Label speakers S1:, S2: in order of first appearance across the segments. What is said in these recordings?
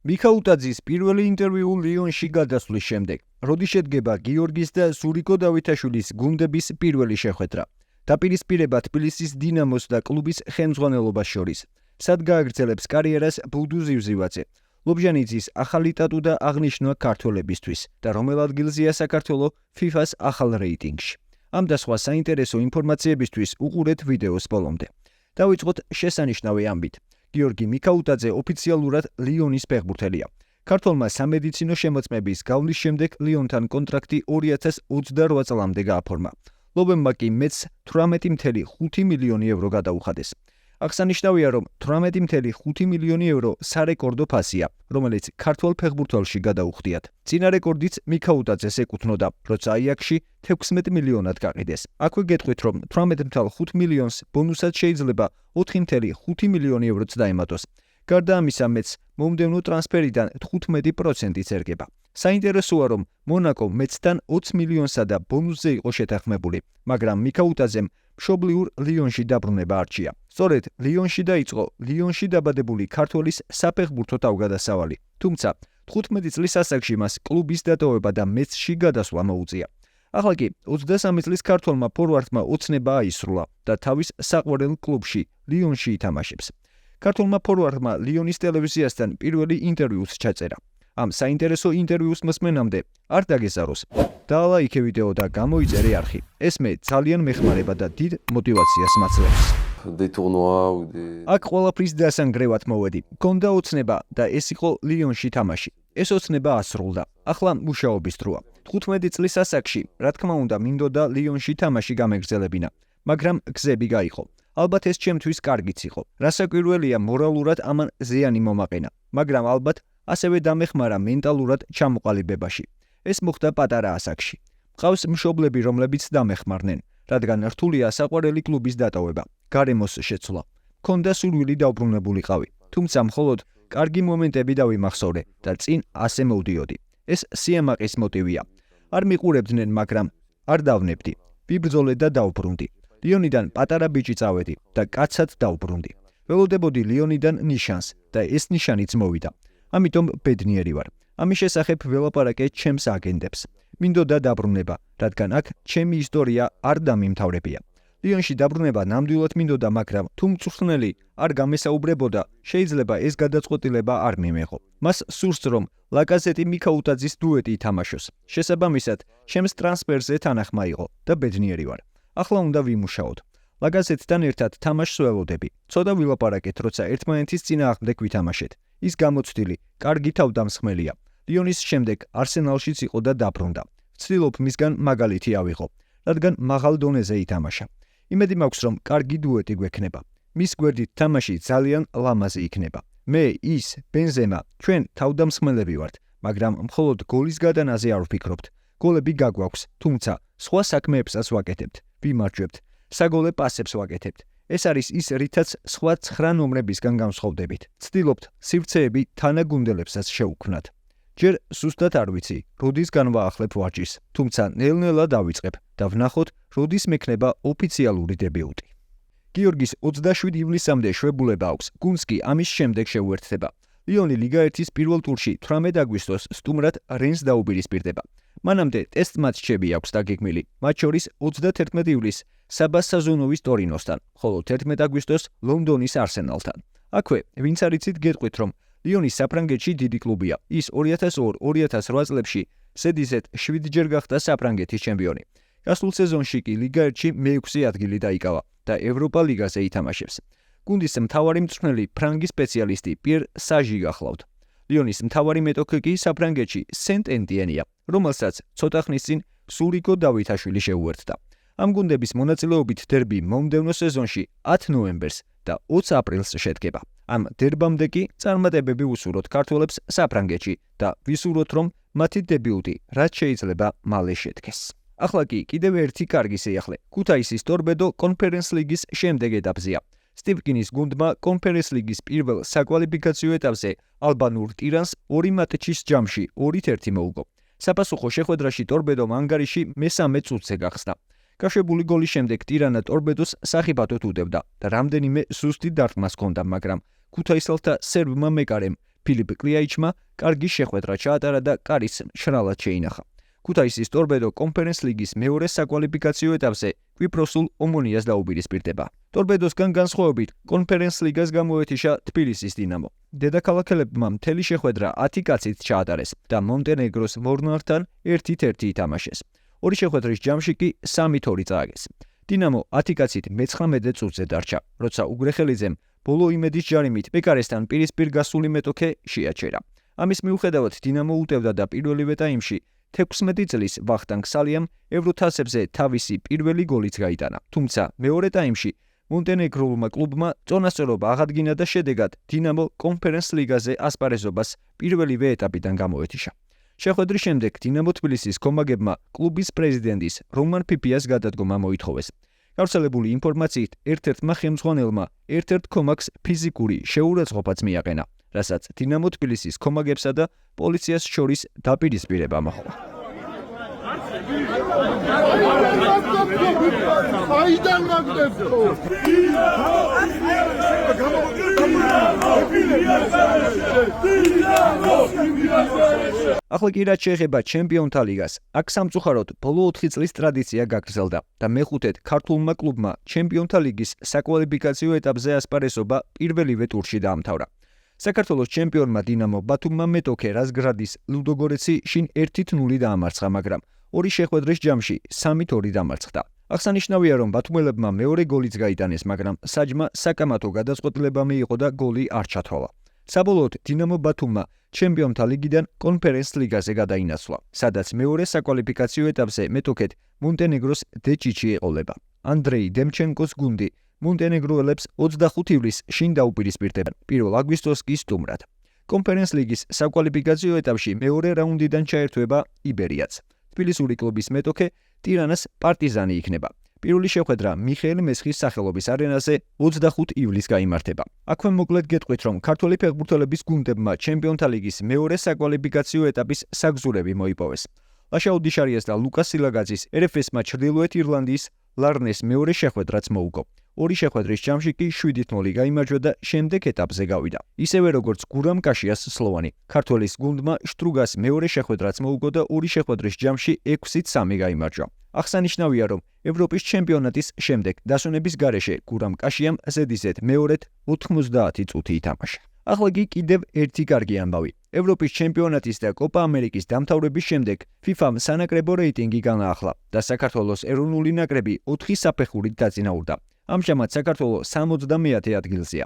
S1: მიხაუტაძის პირველი ინტერვიუ ლიონში გადასვლის შემდეგ, როდის შედგება გიორგის და სურიკო დავითაშვილის გუნდების პირველი შეხვედრა. დაპირისპირება თბილისის დინამოს და კლუბის ხელმძღვანელობას შორის. სად გააგრძელებს კარიერას ბუდუ ზივზივაძე. ლობჟანიძის ახალი ტატუ და აღნიშვნა ქართველებისთვის და რომელ ადგილზეა საქართველო FIFA-ს ახალ რეიტინგში. ამ და სხვა საინტერესო ინფორმაციებისთვის უყურეთ ვიდეოს ბოლომდე. დავიწყოთ შესანიშნავი ამბით. გიორგი მიხაუტაძე ოფიციალურად ლიონის ფეხბურთელია. ქართველმა სამედიცინო შემოწმების გავლის შემდეგ ლიონთან კონტრაქტი 2028 წლამდე გააფორმა. ლობემმა კი მეც 18,5 მილიონი ევრო გადაუხადეს. აღსანიშნავია, რომ 18,5 მილიონი ევრო სარეკორდო ფასია, რომელიც ქართველ ფეხბურთელში გადაუხდიათ. წინა რეკორდიც მიხაუტაძეს ეკუთვნოდა, როცა აიაქსში 16 მილიონად გაყიდეს. აქვე გეტყვით, რომ 18,5 მილიონს ბონუსად შეიძლება 4,5 მილიონი ევროც დაემატოს. გარდა ამისა, მეც მომდევნო ტრანსფერიდან 15%-იც ერგება. საინტერესოა, რომ მონაკო მეცთან 20 მილიონსა და ბონუსზე იყო შეთანხმებული, მაგრამ მიხაუტაძემ მშობლიურ ლიონში დაბრუნება არჩია. სწორედ ლიონში დაიწყო ლიონში დაბადებული ქართველის საფეხბურთო თავგადასავალი. თუმცა 15 წლის ასაკში მას კლუბის დატოვება და მეცში გადასვლა მოუწია. ახლა კი 23 წლის ქართველმა ფორვარდმა ოცნება აისრულა და თავის საყვარელ კლუბში ლიონში ითამაშებს. ქართველმა ფორვარდმა ლიონის ტელევიზიასთან პირველი ინტერვიუს ჩაწერა. ამ საინტერესო ინტერვიუს მოსმენამდე არ დაგეზაროს. დაალაიქე ვიდეო და გამოიწერე არხი. ეს მე ძალიან მეხმარება და დიდ მოტივაციას მაძლევს. აქ ყველაფრის დასანგრევად მოვედი. მქონდა ოცნება და ეს იყო ლიონში თამაში. ეს ოცნება ასრულდა. ახლა მუშაობის დროა. 15 წლის ასაკში, რა თქმა უნდა, მინდოდა ლიონში თამაში გამეგრძელებინა, მაგრამ გზები გაიყო. ალბათ ეს ჩემთვის კარგიც იყო. რასაკვირველია, მორალურად ამან ზიანი მომაყენა, მაგრამ ალბათ ასევე დამეხმარა მენტალურად ჩამოყალიბებაში. ეს მოხდა პატარა ასაკში. მყავს მშობლები, რომლებიც დამეხმარნენ, რადგან რთულია საყვარელი კლუბის დატოვება, გარემოს შეცვლა. მქონდა სურვილი დავბრუნებულიყავი, თუმცა მხოლოდ კარგი მომენტები დავიმახსოვრე და წინ ასე მოვდიოდი. ეს სიამაყის მოტივია. არ მიყურებდნენ, მაგრამ არ დავნებდი. ვიბრძოლე და დავბრუნდი. ლიონიდან პატარა ბიჭი წავედი და კაცად დავბრუნდი. ველოდებოდი ლიონიდან ნიშანს და ეს ნიშანიც მოვიდა. ამიტომ ბედნიერი ვარ. ამის შესახებ ველაპარაკე ჩემს აგენტებს. მინდოდა დაბრუნება, რადგან აქ ჩემი ისტორია არ დამიმთავრებია. ლიონში დაბრუნება ნამდვილად მინდოდა, მაგრამ თუ მწვრთნელი არ გამესაუბრებოდა, შეიძლება ეს გადაწყვეტილება არ მიმეღო. მას სურს, რომ ლაკაზეტი მიხაუტაძის დუეტი ითამაშოს. შესაბამისად, ჩემს ტრანსფერზე თანახმა იყო და ბედნიერი ვარ. ახლა უნდა ვიმუშაოთ. ლაკაზეტთან ერთად თამაშს ველოდები. ცოტა ვილაპარაკეთ, როცა ერთმანეთის წინააღმდეგ ვითამაშეთ. ის გამოცდილი, კარგი თავდამსხმელია. ლიონის შემდეგ არსენალშიც იყო და დაბრუნდა. ვცდილობ მისგან მაგალითი ავიღო, რადგან მაღალ დონეზე ითამაშა. იმედი მაქვს, რომ კარგი დუეტი გვექნება. მის გვერდით თამაში ძალიან ლამაზი იქნება. მე, ის, ბენზემა, ჩვენ თავდამსხმელები ვართ, მაგრამ მხოლოდ გოლის გადანაზე არ ვფიქრობთ. გოლები გაგვაქვს, თუმცა სხვა საქმეებსაც ვაკეთებთ, ვიმარჯვებთ, საგოლე პასებს ვაკეთებთ. ეს არის ის, რითაც სხვა 9 ნომრებისგან განსხვავდებით. ვცდილობთ სივრცეები თანაგუნდელებსაც შევქმნათ. ჯერ სუსტად არ ვიცი, როდის განვაახლებ ვარჯიშს, თუმცა ნელ-ნელა დავიწყებ და ვნახოთ, როდის მექნება ოფიციალური დებიუტი. გიორგის 27 ივლისამდე შვებულება აქვს, გუნდს კი ამის შემდეგ შეუერთდება. ლიონი ლიგა 1-ის პირველ ტურში 18 აგვისტოს სტუმრად რენს დაუპირისპირდება. მანამდე ტესტ მატჩები აქვს დაგეგმილი, მათ შორის 31 ივლისს საბა საზონოვის ტორინოსთან, ხოლო 11 აგვისტოს ლონდონის არსენალთან. აქვე, ვინც არ იცით, გეტყვით, რომ ლიონი საფრანგეთში დიდი კლუბია. ის 2002-2008 წლებში სედიზეთ 7 ჯერ გახდა საფრანგეთის ჩემპიონი. გასულ სეზონში კი ლიგა 1-ში მე-6 ადგილი დაიკავა და ევროპა ლიგაზე ითამაშებს. გუნდის მთავარი მწვრთნელი ფრანგი სპეციალისტი პიერ საჟი გახლავთ. ლიონის მთავარი მეტოქი კი საფრანგეთში სენტ-ენტიენია, რომელსაც ცოტა ხნის წინ სურიკო დავითაშვილი შეუერთდა. ამ გუნდების მონაწილეობით დერბი მომდევნო სეზონში 10 ნოემბერს და 20 აპრილს შედგება. ამ დერბამდე კი წარმატებები უსურვოთ ქართველებს საფრანგეთში და ვისურვოთ, რომ მათი დებიუტი რაც შეიძლება მალე შედგეს. ახლა კი კიდევ ერთი კარგი სიახლე. ქუთაისის ტორპედო კონფერენს ლიგის შემდეგ ეტაპზეა. სტივკინის გუნდმა კონფერენს ლიგის პირველ საკვალიფიკაციო ეტაპზე ალბანურ ტირანს 2 მატჩის ჯამში 2-1 მოუგო. საპასუხო შეხვედრაში ტორპედომ ანგარიში მესამე წუთზე გახსნა. გაშვებული გოლის შემდეგ ტირანა ტორპედოს სახიფათოდ უდევდა და რამდენიმე სუსტი დარტყმას ჰქონდა, მაგრამ ქუთაისელთა სერბმა მეკარემ ფილიპ კლიაიჩმა კარგი შეხვედრა ჩაატარა და კარის შრალად შეინახა. ქუთაისის ტორპედო კონფერენს ლიგის მეორე საკვალიფიკაციო ეტაპზე კვიპროსულ ომონიას დაუპირისპირდება. ტორპედოსგან განსხვავებით კონფერენს ლიგას გამოეთიშა თბილისის დინამო. დედაქალაქელებმა მთელი შეხვედრა 10 კაცით ჩაატარეს და მონტენეგროს ვორნართან 1-1 ითამაშეს. ორი შეხვედრის ჯამში კი 3-2 წააგეს. დინამო 10 კაცით მე-19 წუთზე დარჩა, როცა უგრეხელიძემ ბოლო იმედის ჯარიმით პეკარესთან პირისპირ გასული მეტოქე შეაჩერა. ამის მიუხედავად დინამო უტევდა და პირველივე ტაიმში 16 წლის ვახტანგ სალიამ ევროთასებზე თავისი პირველი გოლიც გაიტანა. თუმცა მეორე ტაიმში მონტენეგროულმა კლუბმა წონასწორობა აღადგინა და შედეგად დინამო კონფერენს ლიგაზე ასპარეზობას პირველივე ეტაპიდან გამოეთიშა. შეხვედრის შემდეგ დინამო თბილისის კომაგებმა კლუბის პრეზიდენტის რომან ფიფიას გადადგომა მოითხოვეს. გავრცელებული ინფორმაციით ერთ-ერთმა ხელმძღვანელმა ერთ-ერთ კომაგს ფიზიკური შეურაცხყოფაც მიაყენა, რასაც დინამო თბილისის კომაგებსა და პოლიციას შორის დაპირისპირება მოჰყვა. ახლა კი რაც შეეხება ჩემპიონთა ლიგას, აქ სამწუხაროდ ბოლო 4 წლის ტრადიცია გაგრძელდა და მეხუთედ ქართულმა კლუბმა ჩემპიონთა ლიგის საკვალიფიკაციო ეტაპზე ასპარეზობა პირველივე ტურში დაამთავრა. საქართველოს ჩემპიონმა დინამო ბათუმმა მეტოქე რაზგრადის ლუდოგორეცი შინ 1-0 დაამარცხა, მაგრამ ორი შეხვედრის ჯამში 3-2 დამარცხდა. აღსანიშნავია, რომ ბათუმელებმა მეორე გოლიც გაიტანეს, მაგრამ საჯმა საკამათო გადაწყვეტილება მიიღო და გოლი არ ჩათვალა. საბოლოოდ დინამო ბათუმმა ჩემპიონთა ლიგიდან კონფერენს ლიგაზე გადაინაცვლა, სადაც მეორე საკვალიფიკაციო ეტაპზე მეტოქედ მონტენეგროს დეჭიჩი ეყოლება. ანდრეი დემჩენკოს გუნდი მონტენეგროელებს 25 ივლისს შინ დაუპირისპირდება 1 აგვისტოს კი სტუმრად. კონფერენს ლიგის საკვალიფიკაციო ეტაპში მეორე რაუნდიდან ჩაერთვება იბერიაც. თბილისური კლუბის მეტოქე ტირანას პარტიზანი იქნება. პირველი შეხვედრა მიხეილ მესხის სახელობის არენაზე 25 ივლისს გაიმართება. აქვე მოკლედ გეტყვით, რომ ქართველი ფეხბურთელების გუნდებმა ჩემპიონთა ლიგის მეორე საკვალიფიკაციო ეტაპის საგზურები მოიპოვეს. ლაშა უდიშარიას და ლუკას სილაგაძის RFS-მა ჩრდილოეთ ირლანდიის ლარნეს მეორე შეხვედრაც მოუგო. ორი შეხვედრის ჯამში კი 7-0 გაიმარჯვა და შემდეგ ეტაპზე გავიდა. ისევე როგორც გურამ კაშიას სლოვანი, ქართველის გუნდმა შტრუგას მეორე შეხვედრაც მოუგო და ორი შეხვედრის ჯამში 6-3 გაიმარჯვა. აღსანიშნავია, რომ ევროპის ჩემპიონატის შემდეგ დასვენების გარეშე გურამ კაშიამ ზედიზედ მეორედ 90 წუთი ითამაშა. ახლა კი კიდევ ერთი კარგი ამბავი. ევროპის ჩემპიონატის და კოპა ამერიკის დამთავრების შემდეგ FIFA-მ სანაკრებო რეიტინგი განაახლა და საქართველოს ეროვნული ნაკრები 4 საფეხურით დაწინაურდა. ამჟამად საქართველო 70-ე ადგილზეა.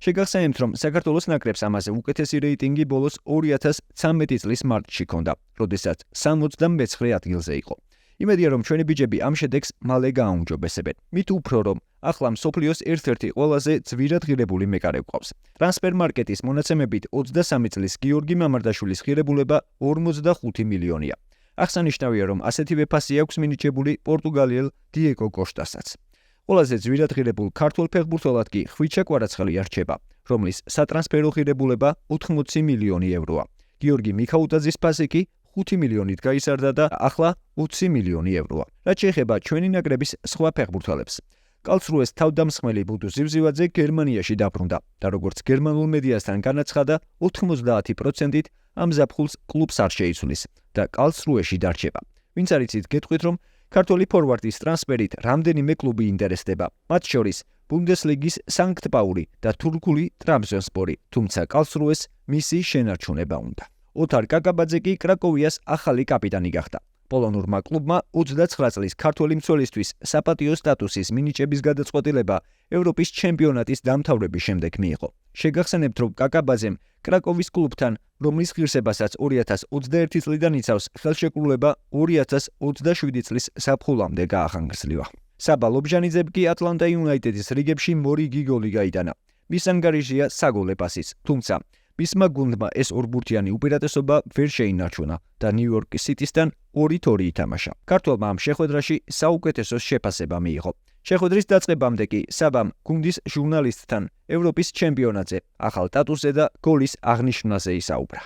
S1: შეგახსენებთ, რომ საქართველოს ნაკრებს ამაზე უკეთესი რეიტინგი ბოლოს 2013 წლის მარტში ჰქონდა, როდესაც 79 ადგილზე იყო. იმედია, რომ ჩვენი ბიჭები ამ შედეგს მალე გააუმჯობესებენ. მით უფრო, რომ ახლა მსოფლიოს ერთ-ერთი ყველაზე ძვირად ღირებული მეკარე გვყავს. ტრანსფერმარკეტის მონაცემებით 23 წლის გიორგი მამარდაშვილის ღირებულება 45 მილიონია. აღსანიშნავია, რომ ასეთივე ფასი აქვს მინიჭებული პორტუგალიელ დიეგო კოშტასაც. ყველაზე ძვირად ღირებულ ქართველ ფეხბურთელად კი ხვიჩა კვარაცხელი არჩება, რომლის სატრანსფერო ღირებულება 80 მილიონი ევროა. გიორგი მიქაუტაძის ფასი კი 5 მილიონით გაიზარდა და ახლა 20 მილიონი ევროა. რაც შეეხება ჩვენი ნაკრების სხვა ფეხბურთელებს, კალსრუეს თავდამსხმელი ბუდუ ზივზივაძე გერმანიაში დაბრუნდა და როგორც გერმანულ მედიასთან განაცხადა, 90%-ით ამ ზაფხულს კლუბს არ შეიცვლის და კალსრუეში დარჩება. ვინც არ იცით, გეტყვით, რომ ქართველი ფორვარდის ტრანსფერით რამდენიმე კლუბი ინტერესდება, მათ შორის ბუნდესლიგის სანქტ-პაული და თურქული ტრაბზონსპორი, თუმცა კალსრუეს მისი შენარჩუნება უნდა. ოთარ კაკაბაძე კი კრაკოვიას ახალი კაპიტანი გახდა. პოლონურმა კლუბმა 29 წლის ქართველი მცველისთვის საპატიო სტატუსის მინიჭების გადაწყვეტილება ევროპის ჩემპიონატის დამთავრების შემდეგ მიიღო. შეგახსენებთ, რომ კაკაბაძემ კრაკოვის კლუბთან, რომლის ღირსებასაც 2021 წლიდან იცავს, ხელშეკრულება 2027 წლის ზაფხულამდე გაახანგრძლივა. საბა ლობჟანიძემ კი ატლანტა იუნაიტედის რიგებში მორიგი გოლი გაიტანა. მის ანგარიშია საგოლე პასიც, თუმცა მისმა გუნდმა ეს ორბურთიანი უპირატესობა ვერ შეინარჩუნა და ნიუ-იორკ სიტისთან 2-2 ითამაშა. ქართველმა ამ შეხვედრაში საუკეთესო შეფასება მიიღო. შეხვედრის დაწყებამდე კი საბამ გუნდის ჟურნალისტთან ევროპის ჩემპიონატზე, ახალ სტატუსზე და გოლის აღნიშვნაზე ისაუბრა.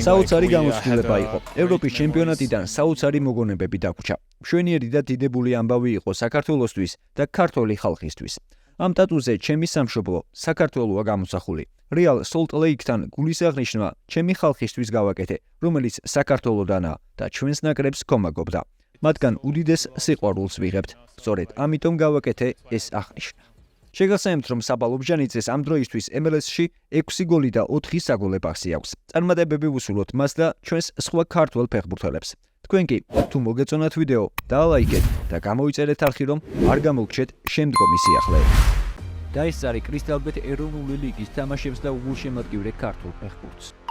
S1: საოცარი გამოცდილება იყო. ევროპის ჩემპიონატიდან საოცარი მოგონებები დაგვრჩა. მშვენიერი და დიდებული ამბავი იყო საქართველოსთვის და ქართული ხალხისთვის. ამ ტატუზე ჩემი სამშობლო საქართველოა გამოსახული. Real Salt Lake-თან გულის აღნიშვნა ჩემი ხალხისთვის გავაკეთე, რომელიც საქართველოდანაა და ჩვენს ნაკრებს გომაგობდა. მათგან უდიდეს სიყვარულს ვიღებთ. სწორედ ამიტომ გავაკეთე ეს აღნიშვნა. შეგახსენებთ, რომ საბალობჟანიძეს ამ დროისთვის MLS-ში 6 გოლი და 4 საგოლე პასი აქვს. წარმატებები ვუსურვოთ მას და ჩვენს სხვა ქართველ ფეხბურთელებს. თქვენ კი თუ მოგეწონათ ვიდეო, დაალაიქეთ და გამოიწერეთ არხი, რომ არ გამოგჩეთ შემდგომი სიახლეები. და ეს არის კრისტალბეთ ეროვნული ლიგის თამაშებს და უგულშემატკივრე ქართულ ფეხბურთს.